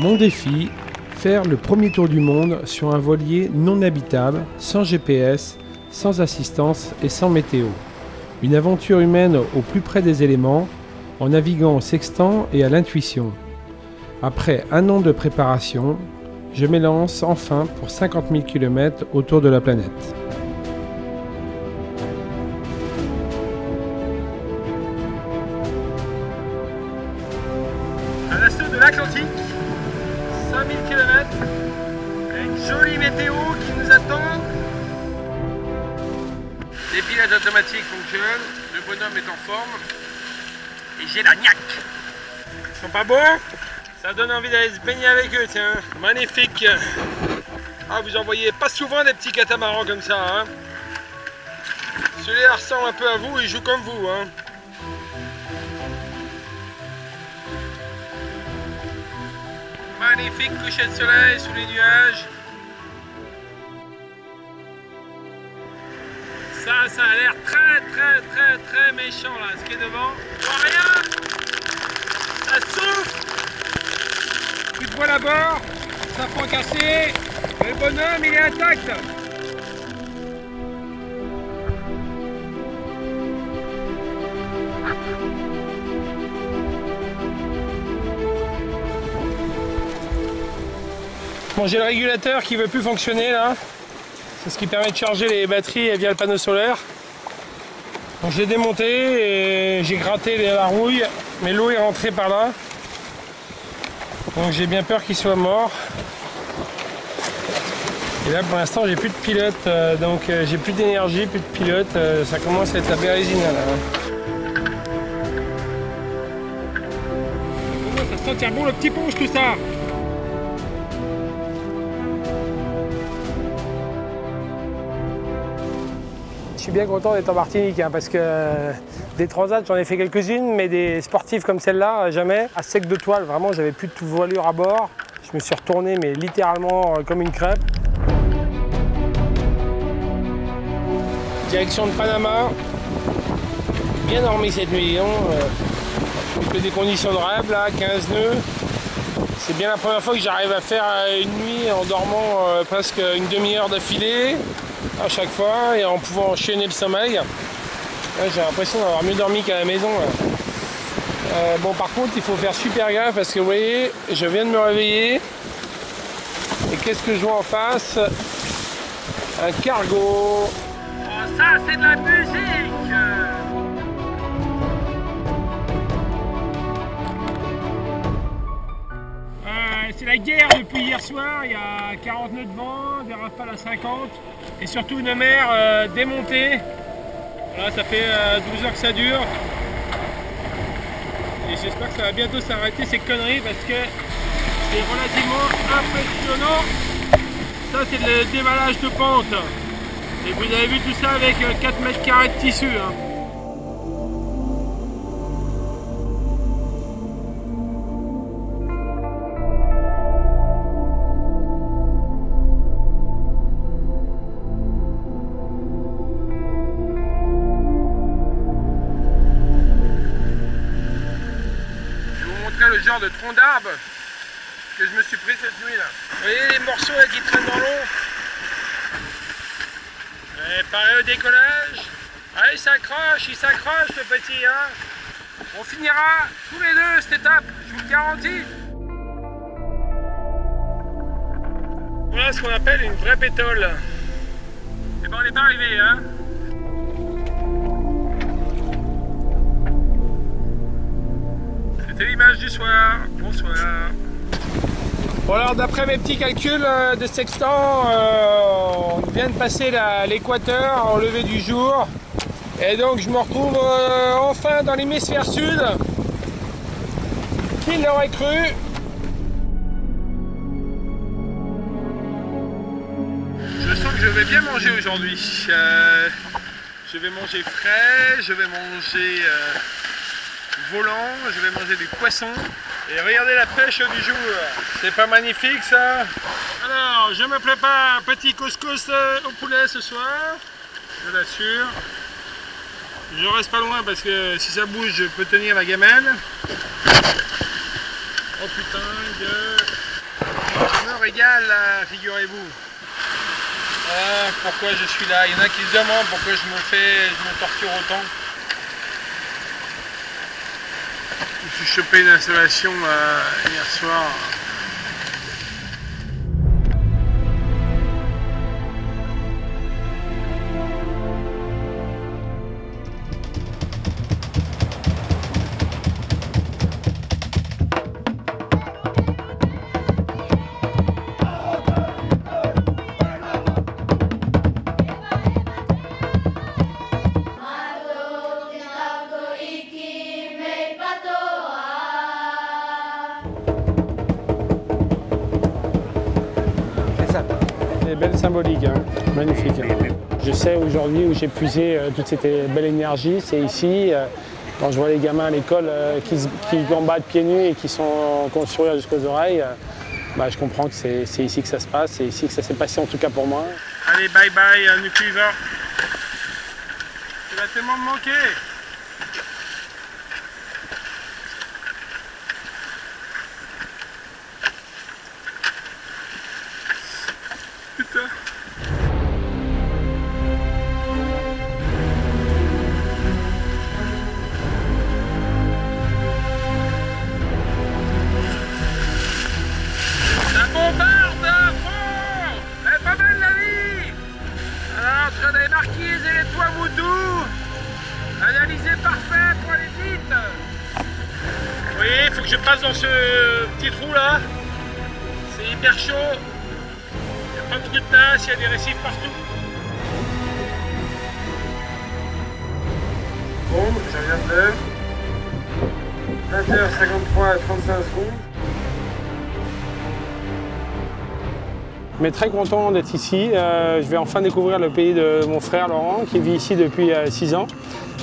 Mon défi, faire le premier tour du monde sur un voilier non habitable, sans GPS, sans assistance et sans météo. Une aventure humaine au plus près des éléments, en naviguant au sextant et à l'intuition. Après un an de préparation, je m'élance enfin pour 50 000 km autour de la planète. À l'assaut de l'Atlantique, 5000 km, une jolie météo qui nous attend. Les pilotes automatiques fonctionnent, le bonhomme est en forme et j'ai la niaque. Ils sont pas beaux? Ça donne envie d'aller se baigner avec eux, tiens. Magnifique. Ah, vous en voyez pas souvent des petits catamarans comme ça, hein. Celui-là ressemble un peu à vous, il joue comme vous, hein. Magnifique coucher de soleil sous les nuages. Ça a l'air très méchant là, ce qui est devant. On voit rien. Ça souffle. Plus de voile à bord, ça prend cassé. Le bonhomme il est intact. Bon, j'ai le régulateur qui veut plus fonctionner là. C'est ce qui permet de charger les batteries via le panneau solaire. Donc j'ai démonté et j'ai gratté la rouille, mais l'eau est rentrée par là. Donc j'ai bien peur qu'il soit mort. Et là pour l'instant j'ai plus de pilote, donc j'ai plus d'énergie, plus de pilote. Ça commence à être la bérésine là. Ça se sentir bon le petit ponche tout ça. Je suis bien content d'être en Martinique, hein, parce que des transats j'en ai fait quelques-unes, mais des sportives comme celle-là, jamais. À sec de toile, vraiment, j'avais plus de toute voilure à bord. Je me suis retourné, mais littéralement comme une crêpe. Direction de Panama. Bien dormi cette nuit, que des conditions de rêve, là, 15 nœuds. C'est bien la première fois que j'arrive à faire une nuit en dormant presque une demi-heure d'affilée. À chaque fois et en pouvant enchaîner le sommeil. J'ai l'impression d'avoir mieux dormi qu'à la maison. Bon, par contre il faut faire super gaffe parce que vous voyez, je viens de me réveiller et qu'est-ce que je vois en face? Un cargo. Oh, ça c'est de la musique. C'est la guerre depuis hier soir, il y a 40 nœuds de vent, des rafales à 50 et surtout une mer démontée. Voilà, ça fait 12 heures que ça dure et j'espère que ça va bientôt s'arrêter ces conneries parce que c'est relativement impressionnant. Ça c'est le dévalage de pente et vous avez vu tout ça avec 4 mètres carrés de tissu, hein. Le genre de tronc d'arbre que je me suis pris cette nuit là. Vous voyez les morceaux là, qui traînent dans l'eau? Pareil au décollage. Ah, il s'accroche le petit, hein. On finira tous les deux cette étape, je vous le garantis. Voilà ce qu'on appelle une vraie pétole. Et ben on n'est pas arrivé, hein. C'est l'image du soir. Bonsoir. Bon alors d'après mes petits calculs de sextant, on vient de passer l'équateur en lever du jour. Et donc je me retrouve enfin dans l'hémisphère sud. Qui l'aurait cru? Je sens que je vais bien manger aujourd'hui. Je vais manger frais, je vais manger volant, je vais manger du poisson. Et regardez la pêche du jour, c'est pas magnifique ça? Alors, je me prépare un petit couscous au poulet ce soir, je l'assure. Je reste pas loin parce que si ça bouge, je peux tenir la gamelle. Oh putain, gueule. régale, figurez-vous. Pourquoi je suis là? Il y en a qui se demandent pourquoi je me torture autant. Je me suis chopé une installation hier soir. Belle symbolique, hein. Magnifique. Je sais aujourd'hui où j'ai puisé toute cette belle énergie, c'est ici. Quand je vois les gamins à l'école qui combattent pieds nus et qui ont le sourire jusqu'aux oreilles, je comprends que c'est ici que ça se passe, c'est ici que ça s'est passé en tout cas pour moi. Allez, bye bye, Nukuiva. Tu vas tellement me manquer. Putain. Ça bombarde à fond. Elle est pas mal la vie. Alors entre les marquises et les toits voodoo, analysé parfait pour aller vite. Vous voyez, il faut que je passe dans ce petit trou là. C'est hyper chaud. Pas beaucoup de tasse, il y a des récifs partout. Bon, je reviens de l'heure. 20h53 à 35 secondes. Mais très content d'être ici. Je vais enfin découvrir le pays de mon frère Laurent qui vit ici depuis 6 ans.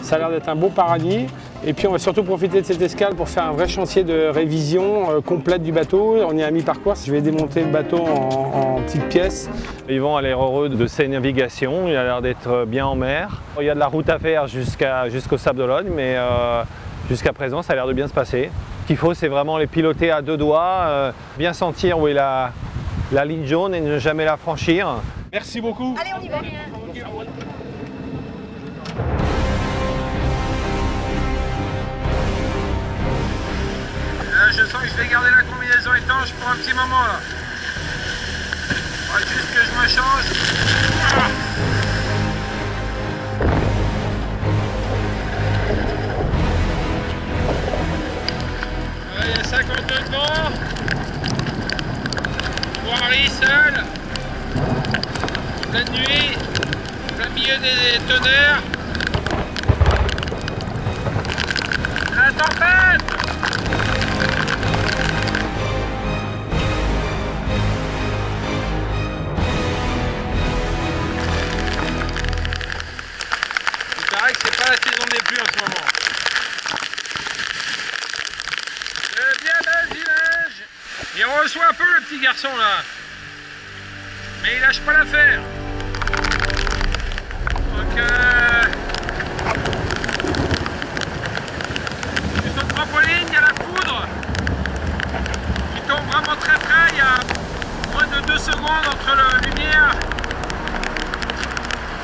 Ça a l'air d'être un beau paradis. Et puis on va surtout profiter de cette escale pour faire un vrai chantier de révision complète du bateau. On est à mi-parcours. Je vais démonter le bateau en petites pièces. Yvan a l'air heureux de ses navigations. Il a l'air d'être bien en mer. Il y a de la route à faire jusqu'au Sable d'Olonne, mais jusqu'à présent ça a l'air de bien se passer. Ce qu'il faut, c'est vraiment les piloter à 2 doigts, bien sentir où est la ligne jaune et ne jamais la franchir. Merci beaucoup. Allez, on y va. Je sens que je vais garder la combinaison étanche pour un petit moment là. Il faudra juste que je me change. Il y a 52 devant. Voirie seule. Pleine nuit. Plein milieu des tonnerres. La tempête. C'est pas la saison des pluies en ce moment. Bien belles images. Il reçoit un peu le petit garçon là. Mais il lâche pas l'affaire. Donc sur son trampoline, il y a la foudre qui tombe vraiment très près. Il y a moins de 2 secondes entre la lumière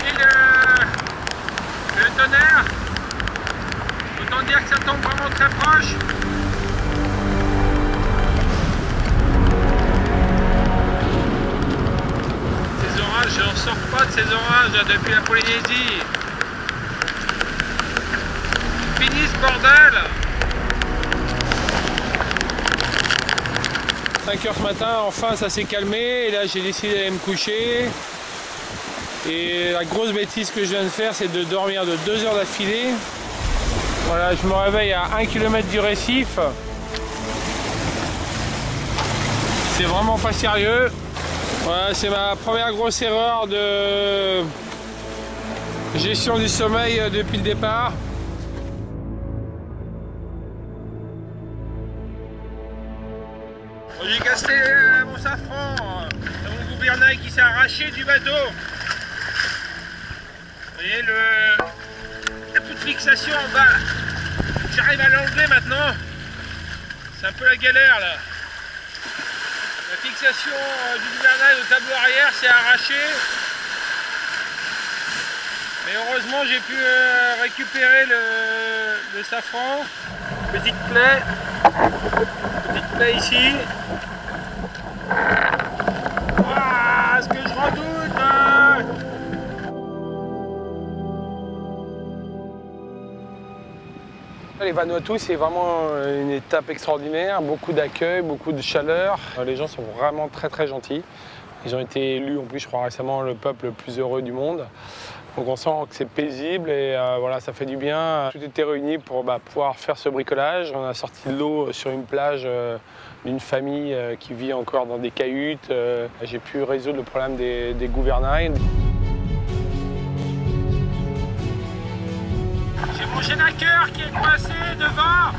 et le tonnerre. Autant dire que ça tombe vraiment très proche. Ces orages, je n'en sors pas de ces orages là, depuis la Polynésie. Fini ce bordel. 5 h ce matin, enfin ça s'est calmé et là j'ai décidé d'aller me coucher. Et la grosse bêtise que je viens de faire, c'est de dormir de 2 heures d'affilée. Voilà, je me réveille à 1 km du récif. C'est vraiment pas sérieux. Voilà, c'est ma première grosse erreur de gestion du sommeil depuis le départ. J'ai cassé mon safran, mon gouvernail qui s'est arraché du bateau. Vous voyez la toute fixation en bas. J'arrive à l'enlever maintenant. C'est un peu la galère là. Il va fixation du gouvernail au tableau arrière s'est arrachée. Mais heureusement j'ai pu récupérer le safran. Petite plaie ici. Ouah, ce que je redoute Les Vanuatu, c'est vraiment une étape extraordinaire, beaucoup d'accueil, beaucoup de chaleur. Les gens sont vraiment très gentils. Ils ont été élus en plus, je crois récemment, le peuple le plus heureux du monde. Donc on sent que c'est paisible et voilà, ça fait du bien. Tout était réuni pour pouvoir faire ce bricolage. On a sorti de l'eau sur une plage d'une famille qui vit encore dans des cahutes. J'ai pu résoudre le problème des gouvernails. J'ai mon génaqueur qui est coincé devant,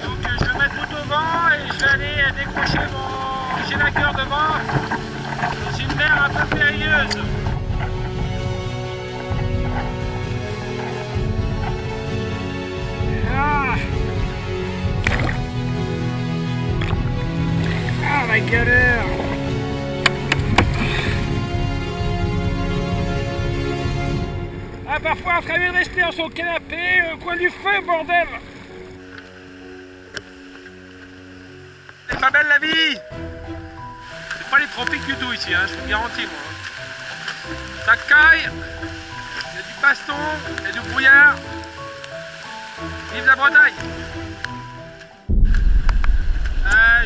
donc je vais mettre tout devant et je vais aller décrocher mon génaqueur devant dans une mer un peu périlleuse. Ah la galère! Ah, parfois, on travaille de rester sur le canapé, au coin du feu, bordel! C'est pas belle la vie! C'est pas les tropiques du tout ici, hein, je vous garantis, moi. Ça caille, il y a du baston, il y a du brouillard. Vive la Bretagne!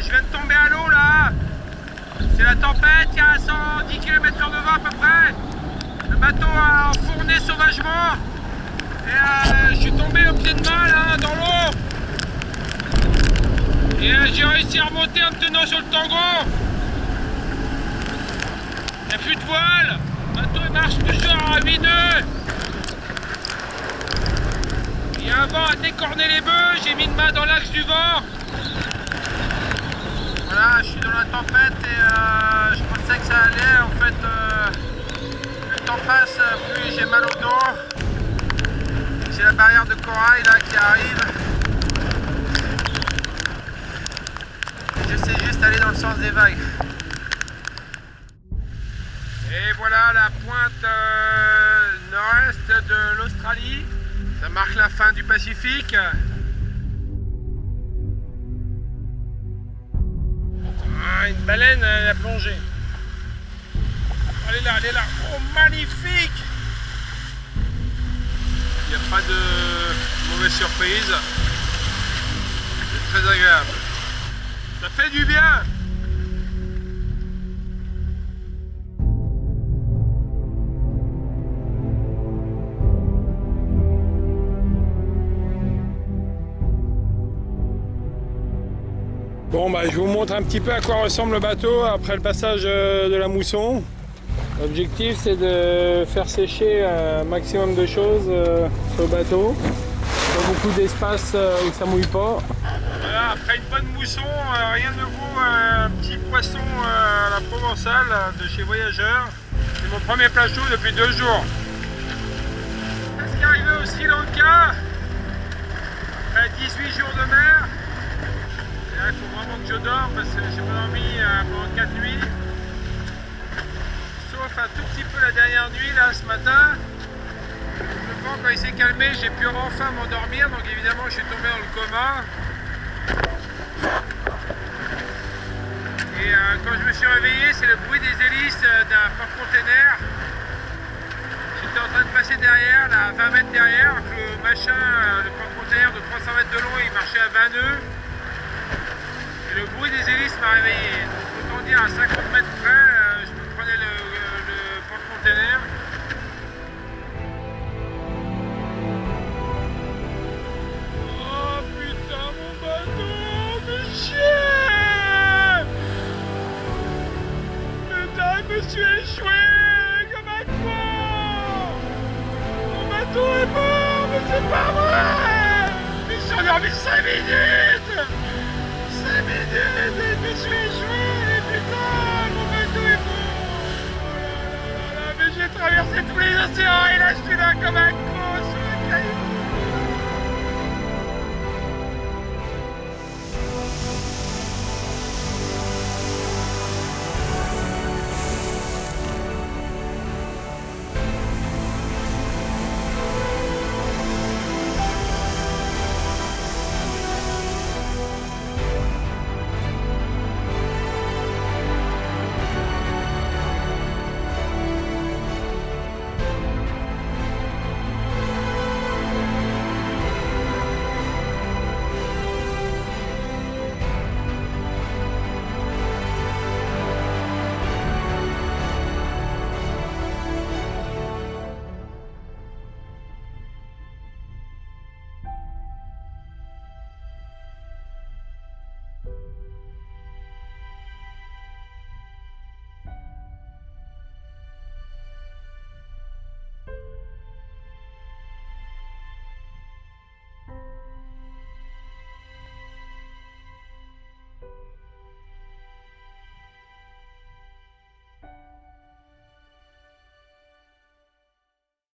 Je viens de tomber à l'eau là! C'est la tempête, il y a 110 km/h de vent à peu près. Le bateau a enfourné sauvagement et je suis tombé au pied de main là dans l'eau et j'ai réussi à remonter en me tenant sur le tango. Il n'y a plus de voile, le bateau marche toujours à 8 nœuds. Il y a un vent à décorner les bœufs, j'ai mis une main dans l'axe du vent. Voilà, je suis dans la tempête et je pensais que ça allait en fait. Le temps passe, plus j'ai mal au dos. J'ai la barrière de corail là qui arrive. Je sais juste aller dans le sens des vagues. Et voilà la pointe nord-est de l'Australie. Ça marque la fin du Pacifique. Ah, une baleine, elle a plongé. Elle est là, oh magnifique! Il n'y a pas de mauvaise surprise. C'est très agréable. Ça fait du bien! Bon je vous montre un petit peu à quoi ressemble le bateau après le passage de la mousson. L'objectif c'est de faire sécher un maximum de choses sur le bateau. Il y a beaucoup d'espace où ça mouille pas. Voilà, après une bonne mousson, rien ne vaut un petit poisson à la provençale de chez Voyageurs. C'est mon premier plat chaud depuis 2 jours. Qu'est-ce qui est arrivé au Sri Lanka après 18 jours de mer? Il faut vraiment que je dorme parce que j'ai pas dormi pendant 4 nuits. Sauf un tout petit peu la dernière nuit là ce matin. Le vent quand il s'est calmé, j'ai pu enfin m'endormir, donc évidemment je suis tombé dans le coma. Et quand je me suis réveillé, c'est le bruit des hélices d'un porte-container. J'étais en train de passer derrière, là, à 20 mètres derrière, le machin, le porte-container de 300 mètres de long, il marchait à 20 nœuds. Et le bruit des hélices m'a réveillé. Donc autant dire à 50 mètres près, je me prenais le porte-container. Oh putain mon bateau, mais chier! Putain, je me suis échoué comme un con! Mon bateau est mort, mais c'est pas vrai! Je me suis endormi 5 minutes! 5 minutes et je me suis échoué, putain, mon bateau est mort! Oh là là là là, mais j'ai traversé tous les océans et là je suis là comme un con!